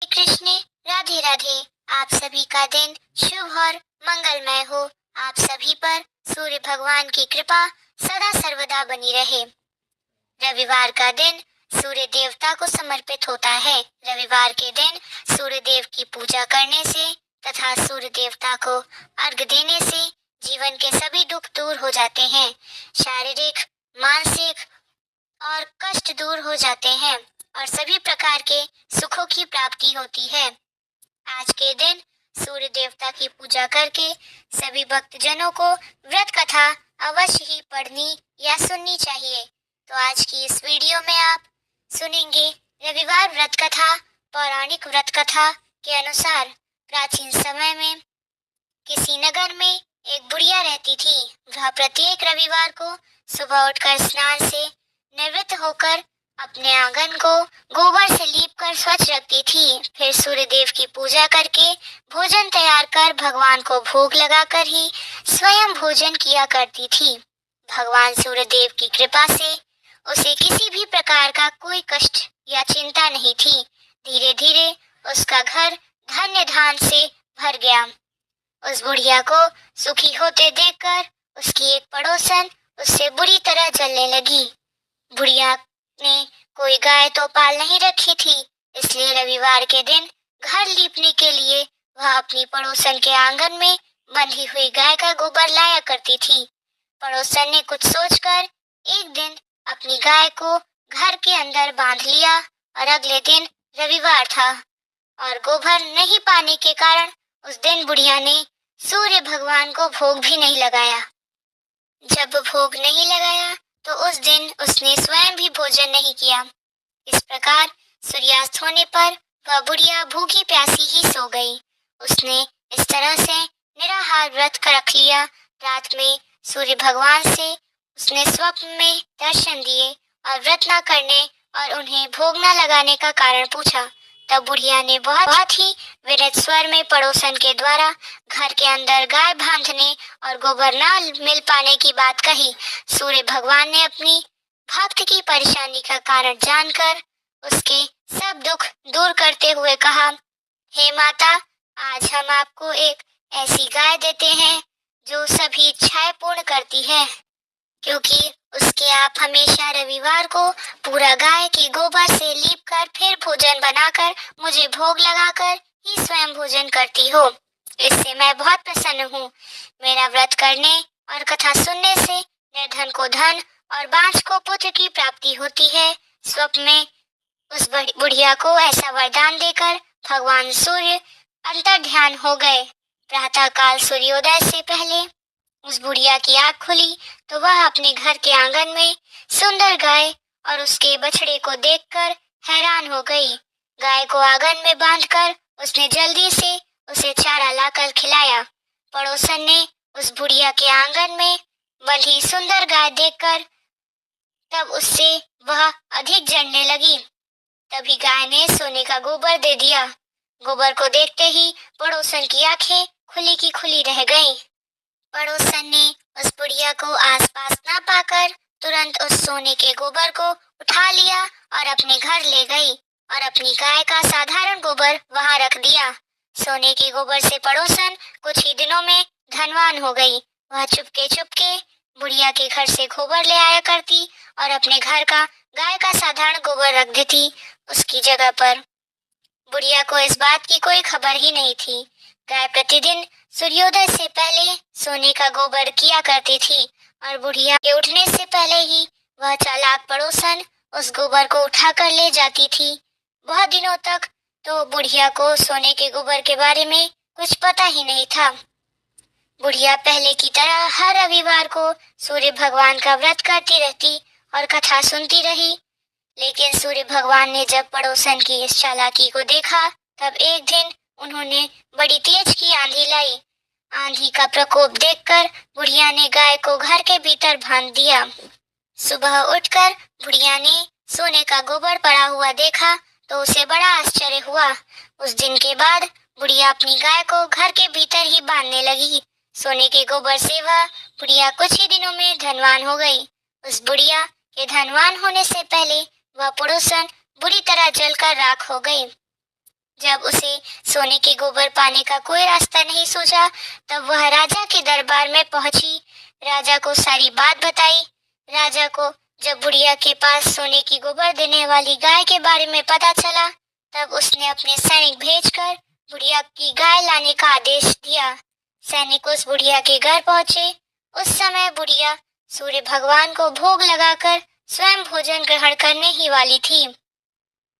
श्री कृष्ण। राधे राधे। आप सभी का दिन शुभ और मंगलमय हो। आप सभी पर सूर्य भगवान की कृपा सदा सर्वदा बनी रहे। रविवार का दिन सूर्य देवता को समर्पित होता है। रविवार के दिन सूर्य देव की पूजा करने से तथा सूर्य देवता को अर्घ देने से जीवन के सभी दुख दूर हो जाते हैं। शारीरिक, मानसिक और कष्ट दूर हो जाते हैं और सभी प्रकार के सुखों की प्राप्ति होती है। आज के दिन सूर्य देवता की पूजा करके सभी भक्तजनों को व्रत कथा अवश्य ही पढ़नी या सुननी चाहिए। तो आज की इस वीडियो में आप सुनेंगे रविवार व्रत कथा। पौराणिक व्रत कथा के अनुसार प्राचीन समय में किसी नगर में एक बुढ़िया रहती थी। वह प्रत्येक रविवार को सुबह उठकर स्नान से निवृत्त होकर अपने आंगन को गोबर से लीपकर स्वच्छ रखती थी। फिर सूर्य देव की पूजा करके भोजन तैयार कर भगवान को भोग लगाकर ही स्वयं भोजन किया करती थी। भगवान सूर्य देव की कृपा से उसे किसी भी प्रकार का कोई कष्ट या चिंता नहीं थी। धीरे धीरे उसका घर धन्य धान से भर गया। उस बुढ़िया को सुखी होते देखकर उसकी एक पड़ोसन उससे बुरी तरह जलने लगी। बुढ़िया ने कोई गाय तो पाल नहीं रखी थी, इसलिए रविवार के दिन घर लीपने के लिए वह अपनी पड़ोसन के आंगन में बंधी हुई गाय का गोबर लाया करती थी। पड़ोसन ने कुछ सोचकर एक दिन अपनी गाय को घर के अंदर बांध लिया और अगले दिन रविवार था और गोबर नहीं पाने के कारण उस दिन बुढ़िया ने सूर्य भगवान को भोग भी नहीं लगाया। जब भोग नहीं लगाया तो उस दिन उसने स्वयं भी भोजन नहीं किया। इस प्रकार सूर्यास्त होने पर वह बुढ़िया भूखी प्यासी ही सो गई। उसने इस तरह से निराहार व्रत कर रख लिया। रात में सूर्य भगवान से उसने स्वप्न में दर्शन दिए और व्रत न करने और उन्हें भोग न लगाने का कारण पूछा। तब बुढ़िया ने बहुत ही विरत स्वर में पड़ोसन के द्वारा घर के अंदर गाय बांधने और गोबर न मिल पाने की बात कही। सूर्य भगवान ने अपनी भक्त की परेशानी का कारण जानकर उसके सब दुख दूर करते हुए कहा, हे माता, आज हम आपको एक ऐसी गाय देते हैं जो सभी इच्छाएं पूर्ण करती है, क्योंकि उसके आप हमेशा रविवार को पूरा गाय के गोबर से लीपकर फिर भोजन बनाकर मुझे भोग लगाकर ही स्वयं भोजन करती हो। इससे मैं बहुत प्रसन्न हूँ। मेरा व्रत करने और कथा सुनने से निर्धन को धन और बांझ को पुत्र की प्राप्ति होती है। स्वप्न में उस बुढ़िया को ऐसा वरदान देकर भगवान सूर्य अंतर ध्यान हो गए। प्रातः काल सूर्योदय से पहले उस बुढ़िया की आंख खुली तो वह अपने घर के आंगन में सुंदर गाय और उसके बछड़े को देखकर हैरान हो गई। गाय को आंगन में बांधकर उसने जल्दी से उसे चारा लाकर खिलाया। पड़ोसन ने उस बुढ़िया के आंगन में बंधी सुंदर गाय देखकर तब उससे वह अधिक जलने लगी। तभी गाय ने सोने का गोबर दे दिया। गोबर को देखते ही पड़ोसन की आंखें खुली की खुली रह गईं। पड़ोसन ने उस बुढ़िया को आसपास ना पाकर तुरंत उस सोने के गोबर को उठा लिया और अपने घर ले गई और अपनी गाय का साधारण गोबर वहां रख दिया। सोने के गोबर से पड़ोसन कुछ ही दिनों में धनवान हो गई। वह चुपके चुपके बुढ़िया के घर से गोबर ले आया करती और अपने घर का गाय का साधारण गोबर रख देती उसकी जगह पर। बुढ़िया को इस बात की कोई खबर ही नहीं थी। गाय प्रतिदिन सूर्योदय से पहले सोने का गोबर किया करती थी और बुढ़िया के उठने से पहले ही वह चालाक पड़ोसन उस गोबर को उठाकर ले जाती थी। बहुत दिनों तक तो बुढ़िया को सोने के गोबर के बारे में कुछ पता ही नहीं था। बुढ़िया पहले की तरह हर रविवार को सूर्य भगवान का व्रत करती रहती और कथा सुनती रही। लेकिन सूर्य भगवान ने जब पड़ोसन की इस चालाकी को देखा तब एक दिन उन्होंने बड़ी तेज की आंधी लाई। आंधी का प्रकोप देखकर बुढ़िया ने गाय को घर के भीतर बांध दिया। सुबह उठकर बुढ़िया ने सोने का गोबर पड़ा हुआ देखा तो उसे बड़ा आश्चर्य हुआ। उस दिन के बाद बुढ़िया अपनी गाय को घर के भीतर ही बांधने लगी। सोने के गोबर से वह बुढ़िया कुछ ही दिनों में धनवान हो गई। उस बुढ़िया के धनवान होने से पहले वह पड़ोसन बुरी तरह जलकर राख हो गई। जब उसे सोने के गोबर पाने का कोई रास्ता नहीं सूझा, तब वह राजा के दरबार में पहुंची, राजा को सारी बात बताई। राजा को जब बुढ़िया के पास सोने की गोबर देने वाली गाय के बारे में पता चला, तब उसने अपने सैनिक भेजकर बुढ़िया की गाय लाने का आदेश दिया। सैनिक उस बुढ़िया के घर पहुंचे। उस समय बुढ़िया सूर्य भगवान को भोग लगाकर स्वयं भोजन ग्रहण करने ही वाली थी।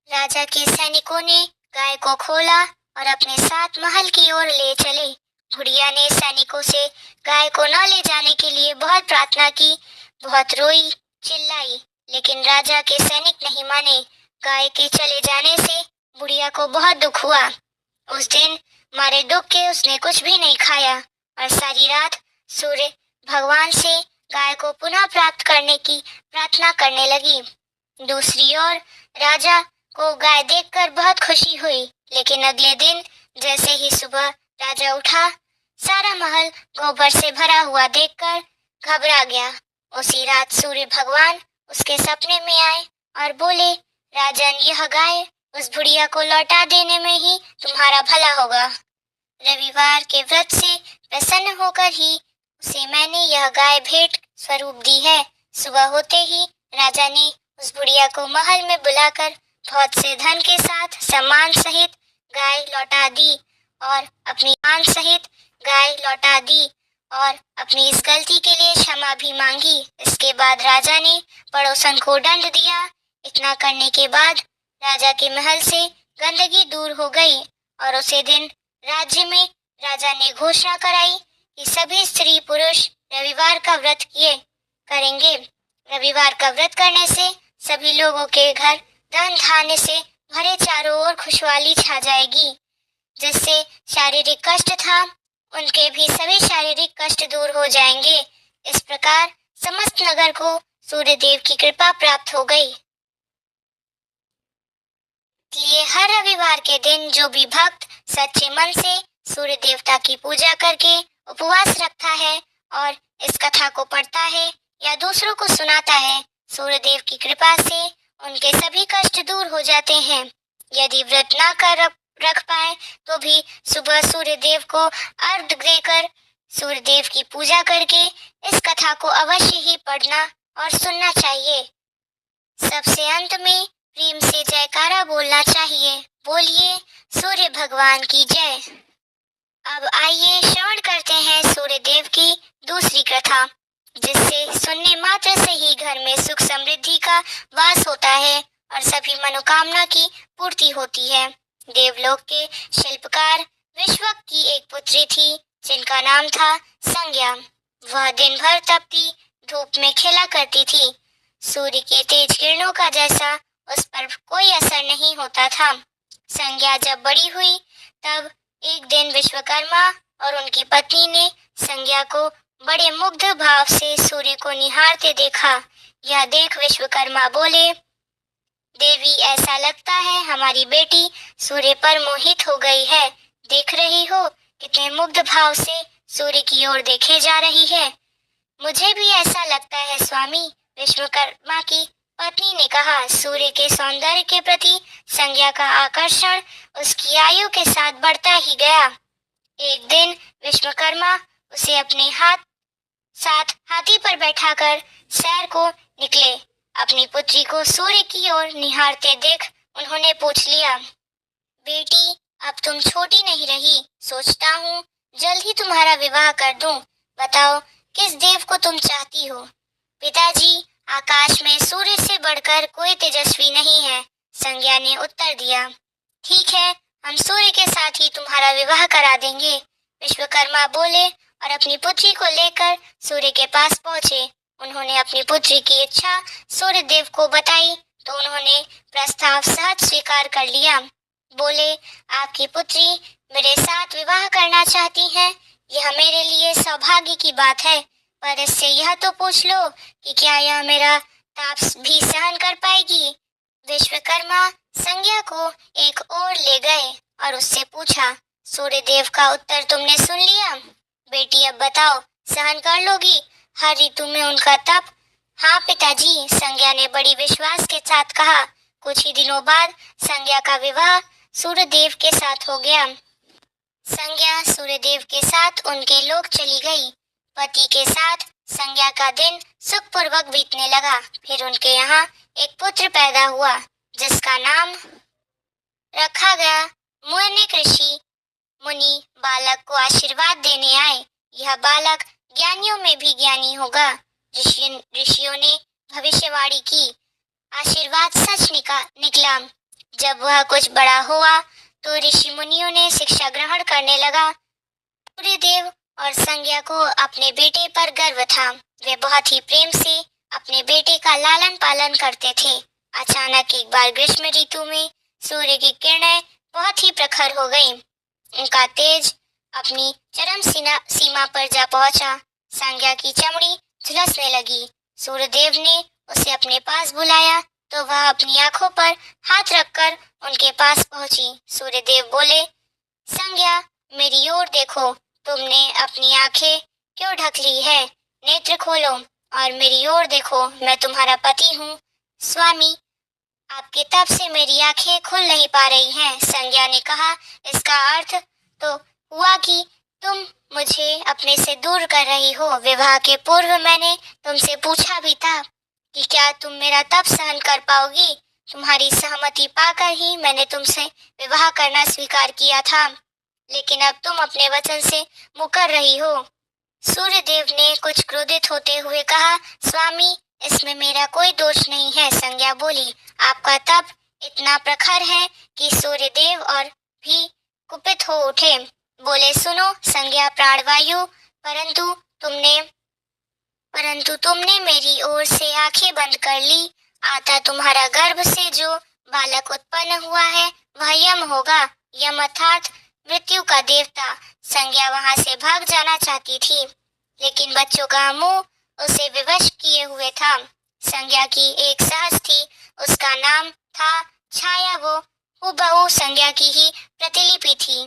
राजा के सैनिकों ने गाय को खोला और अपने साथ महल की ओर ले चले। बुढ़िया ने सैनिकों से गाय को न ले जाने के लिए बहुत प्रार्थना की, बहुत रोई, चिल्लाई, लेकिन राजा के सैनिक नहीं माने। गाय के चले जाने से बुढ़िया को बहुत दुख हुआ। उस दिन मारे दुख के उसने कुछ भी नहीं खाया और सारी रात सूर्य भगवान से गाय को पुनः प्राप्त करने की प्रार्थना करने लगी। दूसरी ओर राजा को गाय देखकर बहुत खुशी हुई, लेकिन अगले दिन जैसे ही सुबह राजा उठा, सारा महल गोबर से भरा हुआ देखकर घबरा गया। उसी रात सूर्य भगवान उसके सपने में आए और बोले, राजन, यह गाय उस बुढ़िया को लौटा देने में ही तुम्हारा भला होगा। रविवार के व्रत से प्रसन्न होकर ही उसे मैंने यह गाय भेंट स्वरूप दी है। सुबह होते ही राजा ने उस बुढ़िया को महल में बुलाकर बहुत से धन के साथ सम्मान सहित गाय लौटा दी और अपनी मान सहित गाय लौटा दी और अपनी इस गलती के लिए क्षमा भी मांगी। इसके बाद राजा ने पड़ोसन को दंड दिया। इतना करने के बाद राजा के महल से गंदगी दूर हो गई और उसी दिन राज्य में राजा ने घोषणा कराई कि सभी स्त्री पुरुष रविवार का व्रत किए करेंगे। रविवार का व्रत करने से सभी लोगों के घर धन धान्य से भरे चारों ओर खुशहाली छा जाएगी। जिससे शारीरिक कष्ट था, उनके भी सभी शारीरिक कष्ट दूर हो जाएंगे। इस प्रकार समस्त नगर को सूर्य देव की कृपा प्राप्त हो गई। इसलिए हर रविवार के दिन जो भी भक्त सच्चे मन से सूर्य देवता की पूजा करके उपवास रखता है और इस कथा को पढ़ता है या दूसरों को सुनाता है, सूर्य देव की कृपा से उनके सभी कष्ट दूर हो जाते हैं। यदि व्रत ना कर रख पाए तो भी सुबह सूर्य देव को अर्घ देकर सूर्य देव की पूजा करके इस कथा को अवश्य ही पढ़ना और सुनना चाहिए। सबसे अंत में प्रेम से जयकारा बोलना चाहिए। बोलिए सूर्य भगवान की जय। अब आइए श्रवण करते हैं सूर्य देव की दूसरी कथा, जिससे सुनने मात्र से ही घर में सुख समृद्धि का वास होता है और सभी मनोकामना की पूर्ति होती है। देवलोक के शिल्पकार विश्वक की एक पुत्री थी जिनका नाम था संज्ञा। वह दिन भर तपती धूप में खेला करती थी। सूर्य के तेज किरणों का जैसा उस पर कोई असर नहीं होता था। संज्ञा जब बड़ी हुई तब एक दिन विश्वकर्मा और उनकी पत्नी ने संज्ञा को बड़े मुग्ध भाव से सूर्य को निहारते देखा। यह देख विश्वकर्मा बोले, देवी, ऐसा लगता है हमारी बेटी सूर्य पर मोहित हो गई है। देख रही हो कितने मुग्ध भाव से सूर्य की ओर देखे जा रही है। मुझे भी ऐसा लगता है स्वामी, विश्वकर्मा की पत्नी ने कहा। सूर्य के सौंदर्य के प्रति संज्ञा का आकर्षण उसकी आयु के साथ बढ़ता ही गया। एक दिन विश्वकर्मा उसे अपने साथ हाथी पर बैठाकर सैर को निकले। अपनी पुत्री को सूर्य की ओर निहारते देख उन्होंने पूछ लिया, बेटी, अब तुम छोटी नहीं रही, सोचता हूँ जल्द ही तुम्हारा विवाह कर दूं। बताओ किस देव को तुम चाहती हो? पिताजी, आकाश में सूर्य से बढ़कर कोई तेजस्वी नहीं है, संज्ञा ने उत्तर दिया। ठीक है, हम सूर्य के साथ ही तुम्हारा विवाह करा देंगे, विश्वकर्मा बोले और अपनी पुत्री को लेकर सूर्य के पास पहुंचे। उन्होंने अपनी पुत्री की इच्छा सूर्य देव को बताई तो उन्होंने प्रस्ताव सहज स्वीकार कर लिया। बोले, आपकी पुत्री मेरे साथ विवाह करना चाहती है, यह मेरे लिए सौभाग्य की बात है, पर इससे यह तो पूछ लो कि क्या यह मेरा ताप भी सहन कर पाएगी। विश्वकर्मा संज्ञा को एक ओर ले गए और उससे पूछा, सूर्य देव का उत्तर तुमने सुन लिया? बेटी, अब बताओ, सहन कर लोगी हर ऋतु में उनका तप? हाँ पिताजी, संज्ञा ने बड़ी विश्वास के साथ कहा। कुछ ही दिनों बाद संज्ञा का विवाह सूर्यदेव के साथ हो गया। संज्ञा सूर्यदेव के साथ उनके लोक चली गई। पति के साथ संज्ञा का दिन सुखपूर्वक बीतने लगा। फिर उनके यहाँ एक पुत्र पैदा हुआ जिसका नाम रखा गया मुनिक ऋषि। मुनि बालक को आशीर्वाद देने आए। यह बालक ज्ञानियों में भी ज्ञानी होगा। ऋषियों ने भविष्यवाणी की। आशीर्वाद सच निकला। जब वह कुछ बड़ा हुआ तो ऋषि मुनियों ने शिक्षा ग्रहण करने लगा। सूर्यदेव और संज्ञा को अपने बेटे पर गर्व था। वे बहुत ही प्रेम से अपने बेटे का लालन पालन करते थे। अचानक एक बार ग्रीष्म ऋतु में सूर्य की किरणें बहुत ही प्रखर हो गई। उनका तेज अपनी चरम सीमा पर जा पहुंचा। संज्ञा की चमड़ी झुलसने लगी। सूर्यदेव ने उसे अपने पास बुलाया तो वह अपनी आंखों पर हाथ रखकर उनके पास पहुंची। सूर्यदेव बोले, संज्ञा मेरी ओर देखो, तुमने अपनी आंखें क्यों ढक ली है? नेत्र खोलो और मेरी ओर देखो, मैं तुम्हारा पति हूँ। स्वामी, आपके तप से मेरी आंखें खुल नहीं पा रही हैं। संज्ञा ने कहा, इसका अर्थ तो हुआ कि तुम मुझे अपने से दूर कर रही हो। विवाह के पूर्व मैंने तुमसे पूछा भी था कि क्या तुम मेरा तप सहन कर पाओगी। तुम्हारी सहमति पाकर ही मैंने तुमसे विवाह करना स्वीकार किया था, लेकिन अब तुम अपने वचन से मुकर रही हो। सूर्यदेव ने कुछ क्रोधित होते हुए कहा, स्वामी, इसमें मेरा कोई दोष नहीं है। संज्ञा बोली, आपका तप इतना प्रखर है कि सूर्यदेव और भी कुपित हो उठे। बोले, सुनो संज्ञा प्राणवायु, परंतु तुमने मेरी ओर से आंखें बंद कर ली। आता तुम्हारा गर्भ से जो बालक उत्पन्न हुआ है वह यम होगा। यम अर्थात मृत्यु का देवता। संज्ञा वहां से भाग जाना चाहती थी, लेकिन बच्चों का मुंह उसे विवश किए हुए था। संज्ञा की एक सास थी, उसका नाम था छाया। वो हूबहू संज्ञा की ही प्रतिलिपि थी।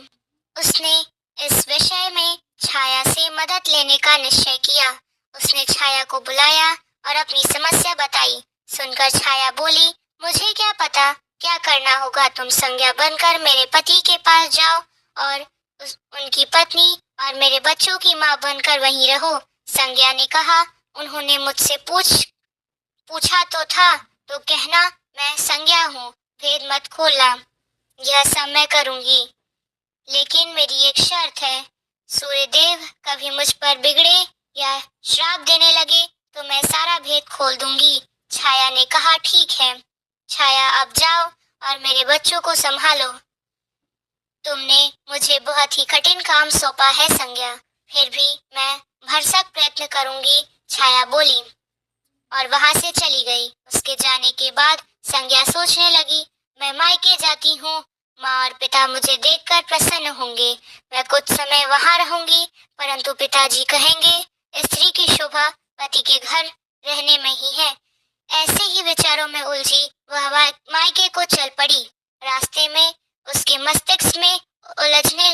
उसने इस विषय में छाया से मदद लेने का निश्चय किया। उसने छाया को बुलाया और अपनी समस्या बताई। सुनकर छाया बोली, मुझे क्या पता क्या करना होगा। तुम संज्ञा बनकर मेरे पति के पास जाओ और उनकी पत्नी और मेरे बच्चों की माँ बनकर वहीं रहो। संज्ञा ने कहा, उन्होंने मुझसे पूछा तो था, तो कहना मैं संज्ञा हूँ, भेद मत खोलना। यह सब मैं करूंगी, लेकिन मेरी एक शर्त है। सूर्यदेव कभी मुझ पर बिगड़े या श्राप देने लगे तो मैं सारा भेद खोल दूंगी। छाया ने कहा, ठीक है। छाया, अब जाओ और मेरे बच्चों को संभालो। तुमने मुझे बहुत ही कठिन काम सौंपा है संज्ञा, फिर भी मैं भरसक प्रयत्न करूंगी, छाया बोली और वहां से चली गई। उसके जाने के बाद संज्ञा सोचने लगी, मैं मायके जाती हूँ, माँ और पिता मुझे देखकर प्रसन्न होंगे। मैं कुछ समय वहां रहूंगी, परंतु पिताजी कहेंगे, स्त्री की शोभा पति के घर रहने में ही है। ऐसे ही विचारों में उलझी वह मायके को चल पड़ी। रास्ते में उसके मस्तिष्क में उलझने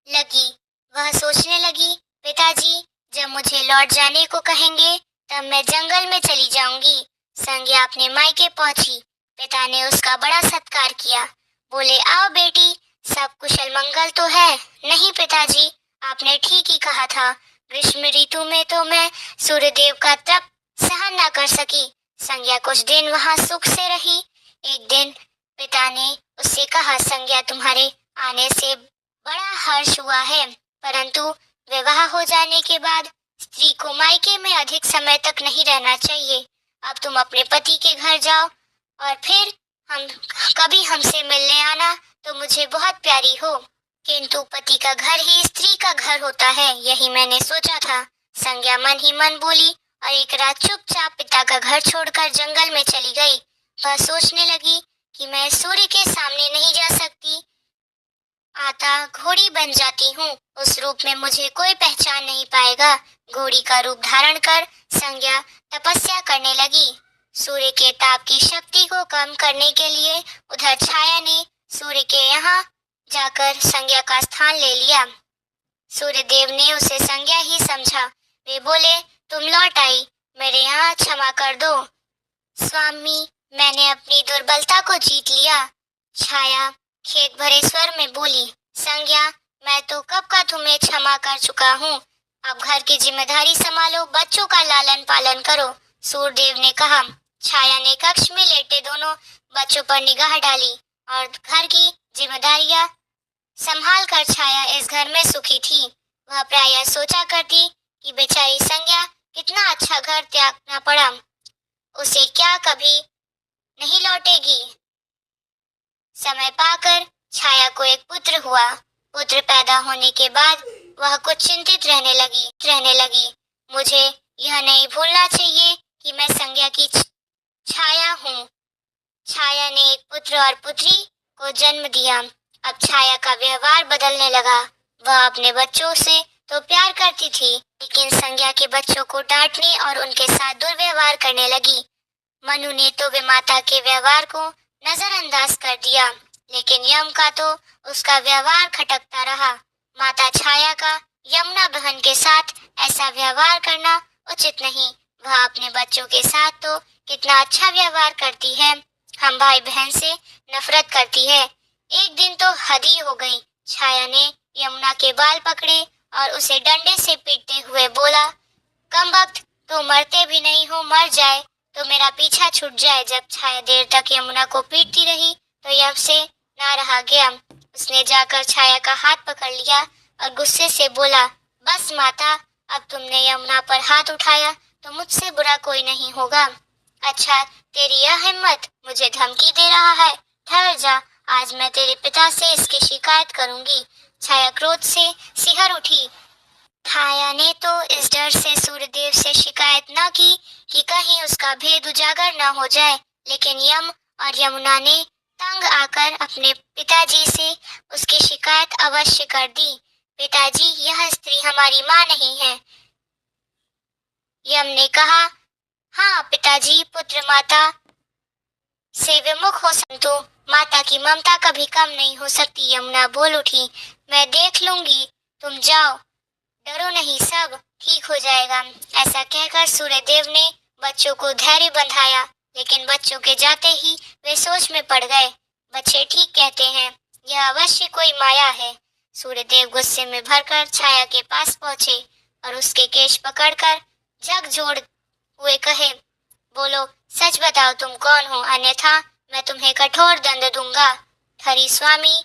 लगी। वह सोचने लगी, पिताजी जब मुझे लौट जाने को कहेंगे तब मैं जंगल में चली जाऊंगी। संज्ञा अपने मायके पहुंची। पिता ने उसका बड़ा सत्कार किया। बोले, आओ बेटी, सब कुशल मंगल तो है? नहीं पिताजी, आपने ठीक ही कहा था। ग्रीष्म ऋतु में तो मैं सूर्यदेव का तप सहन न कर सकी। संज्ञा कुछ दिन वहां सुख से रही। एक दिन पिता ने उससे कहा, संज्ञा तुम्हारे आने से बड़ा हर्ष हुआ है, परंतु विवाह हो जाने के बाद स्त्री को मायके में अधिक समय तक नहीं रहना चाहिए। अब तुम अपने पति के घर जाओ और फिर कभी हमसे मिलने आना तो मुझे बहुत प्यारी हो। किंतु पति का घर ही स्त्री का घर होता है, यही मैंने सोचा था। संज्ञा मन ही मन बोली और एक रात चुपचाप पिता का घर छोड़कर जंगल में चली गई। वह सोचने लगी कि मैं सूर्य के सामने नहीं जा सकती, आता घोड़ी बन जाती हूँ, उस रूप में मुझे कोई पहचान नहीं पाएगा। घोड़ी का रूप धारण कर संज्ञा तपस्या करने लगी। सूर्य के ताप की शक्ति को कम करने के लिए उधर छाया ने सूर्य के यहाँ जाकर संज्ञा का स्थान ले लिया। सूर्यदेव ने उसे संज्ञा ही समझा। वे बोले, तुम लौट आई, मेरे यहाँ क्षमा कर दो। स्वामी, मैंने अपनी दुर्बलता को जीत लिया। छाया खेत भरे स्वर में बोली, संज्ञा, मैं तो कब का तुम्हें क्षमा कर चुका हूँ। अब घर की जिम्मेदारी संभालो, बच्चों का लालन पालन करो। सूर्यदेव ने कहा। छाया ने कक्ष में लेटे दोनों बच्चों पर निगाह डाली और घर की जिम्मेदारियां संभाल कर छाया इस घर में सुखी थी। वह प्रायः सोचा करती कि बेचारी संज्ञा कितना अच्छा घर त्यागना पड़ा, उसे क्या कभी नहीं लौटेगी। समय पाकर छाया को एक पुत्र हुआ। पुत्र पैदा होने के बाद वह कुछ चिंतित रहने लगी। मुझे यह नहीं भूलना चाहिए कि मैं संज्ञा की छाया हूँ। छाया ने एक पुत्र और पुत्री को जन्म दिया। अब छाया का व्यवहार बदलने लगा। वह अपने बच्चों से तो प्यार करती थी, लेकिन संज्ञा के बच्चों को डांटने और उनके साथ दुर्व्यवहार करने लगी। मनु ने तो वे माता के व्यवहार को नजरअंदाज कर दिया, लेकिन यम का तो उसका व्यवहार खटकता रहा। माता छाया का यमुना बहन के साथ ऐसा व्यवहार करना उचित नहीं। वह अपने बच्चों के साथ तो कितना अच्छा व्यवहार करती है, हम भाई बहन से नफरत करती है। एक दिन तो हद ही हो गई। छाया ने यमुना के बाल पकड़े और उसे डंडे से पीटते हुए बोला, कमबख्त, तो मरते भी नहीं हो, मर जाए तो मेरा पीछा छूट जाए। जब छाया देर तक यमुना को पीटती रही तो यम से ना रहा गया। उसने जाकर छाया का हाथ पकड़ लिया और गुस्से से बोला, बस माता, अब तुमने यमुना पर हाथ उठाया तो मुझसे बुरा कोई नहीं होगा। अच्छा, तेरी यह हिम्मत, मुझे धमकी दे रहा है? ठहर जा, आज मैं तेरे पिता से इसकी शिकायत करूंगी। छाया क्रोध से सिहर उठी। छाया ने तो इस डर से सूर्यदेव से शिकायत न की कि कहीं उसका भेद उजागर न हो जाए, लेकिन यम और यमुना ने तंग आकर अपने पिताजी से उसकी शिकायत अवश्य कर दी। पिताजी, यह स्त्री हमारी माँ नहीं है। यम ने कहा, हाँ पिताजी, पुत्र माता से विमुख हो संतु माता की ममता कभी कम नहीं हो सकती। यमुना बोल उठी, मैं देख लूंगी, तुम जाओ, डरो नहीं, सब ठीक हो जाएगा। ऐसा कहकर सूर्यदेव ने बच्चों को धैर्य बंधाया, लेकिन बच्चों के जाते ही वे सोच में पड़ गए। बच्चे ठीक कहते हैं, यह अवश्य कोई माया है। सूर्यदेव गुस्से में भरकर छाया के पास पहुंचे और उसके केश पकड़कर झकझोर हुए कहे, बोलो, सच बताओ तुम कौन हो, अन्यथा मैं तुम्हें कठोर दंड दूंगा। हरि स्वामी,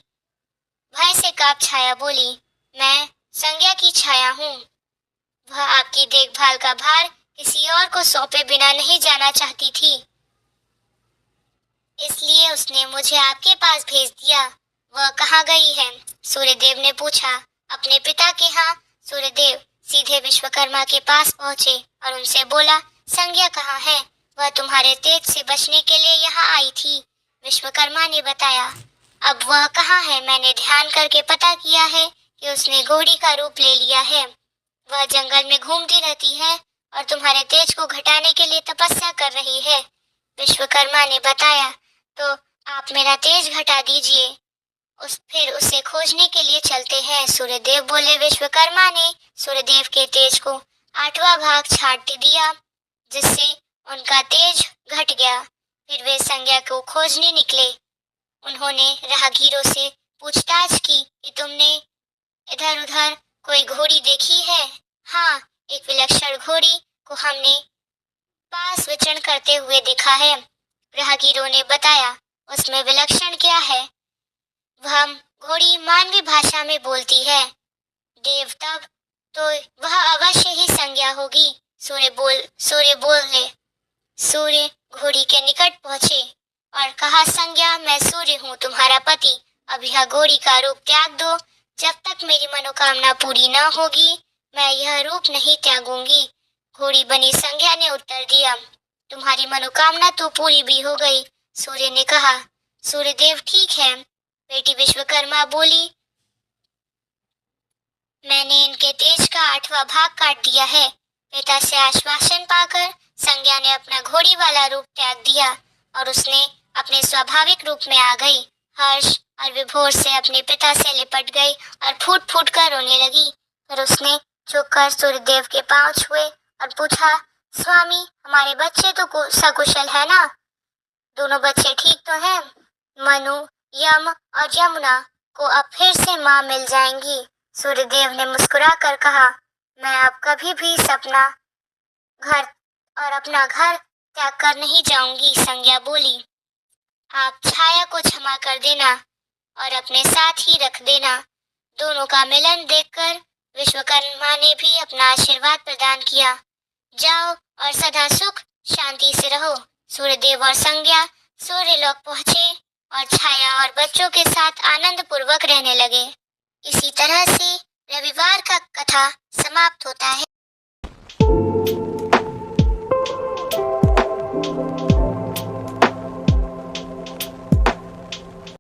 भय से कांप छाया बोली, मैं संज्ञा की छाया हूँ। वह आपकी देखभाल का भार किसी और को सौंपे बिना नहीं जाना चाहती थी, इसलिए उसने मुझे आपके पास भेज दिया। वह कहाँ गई है? सूर्यदेव ने पूछा। अपने पिता के यहाँ। सूर्यदेव सीधे विश्वकर्मा के पास पहुंचे और उनसे बोला, संज्ञा कहाँ है? वह तुम्हारे तेज से बचने के लिए यहाँ आई थी, विश्वकर्मा ने बताया। अब वह कहाँ है? मैंने ध्यान करके पता किया है कि उसने घोड़ी का रूप ले लिया है। वह जंगल में घूमती रहती है और तुम्हारे तेज को घटाने के लिए तपस्या कर रही है, विश्वकर्मा ने बताया। तो आप मेरा तेज घटा दीजिए, फिर उसे खोजने के लिए चलते हैं, सूर्यदेव बोले। विश्वकर्मा ने सूर्यदेव के तेज को 8वां भाग छाट दिया, जिससे उनका तेज घट गया। फिर वे संज्ञा को खोजने निकले। उन्होंने राहगीरों से पूछताछ की कि तुमने इधर उधर कोई घोड़ी देखी है? हाँ, एक विलक्षण घोड़ी को हमने पास विचरण करते हुए देखा है, राहगीरों ने बताया। उसमें विलक्षण क्या है? वह घोड़ी मानवी भाषा में बोलती है। देव, तब तो वह अवश्य ही संज्ञा होगी, सूर्य बोले। सूर्य घोड़ी के निकट पहुंचे और कहा, संज्ञा, मैं सूर्य हूँ, तुम्हारा पति। अब यह घोड़ी का रूप त्याग दो। जब तक मेरी मनोकामना पूरी न होगी, मैं यह रूप नहीं त्यागूंगी। घोड़ी बनी संज्ञा ने उत्तर दिया, तुम्हारी मनोकामना तो पूरी भी हो गई। सूर्य ने कहा। सूर्यदेव, ठीक है। बेटी विश्वकर्मा बोली, मैंने इनके तेज का 8वां भाग काट दिया है। पिता से आश्वासन पाकर संज्ञा ने अपना घोड़ी वाला रूप त्याग दिया और उसने अपने स्वाभाविक रूप में आ गई। हर्ष और विभोर से अपने पिता से लिपट गई और फूट फूट कर रोने लगी। फिर उसने झुककर सूर्यदेव के पांव छुए और पूछा, स्वामी, हमारे बच्चे तो सकुशल है ना? दोनों बच्चे ठीक तो हैं? मनु, यम और यमुना को अब फिर से माँ मिल जाएंगी। सूर्यदेव ने मुस्कुराकर कहा, मैं अब कभी भी सपना घर और अपना घर त्याग कर नहीं जाऊंगी। संज्ञा बोली, आप छाया को क्षमा कर देना और अपने साथ ही रख देना। दोनों का मिलन देखकर विश्वकर्मा ने भी अपना आशीर्वाद प्रदान किया। जाओ और सदा सुख शांति से रहो। सूर्यदेव और संज्ञा सूर्यलोक पहुंचे और छाया और बच्चों के साथ आनंद पूर्वक रहने लगे। इसी तरह से रविवार का कथा समाप्त होता है।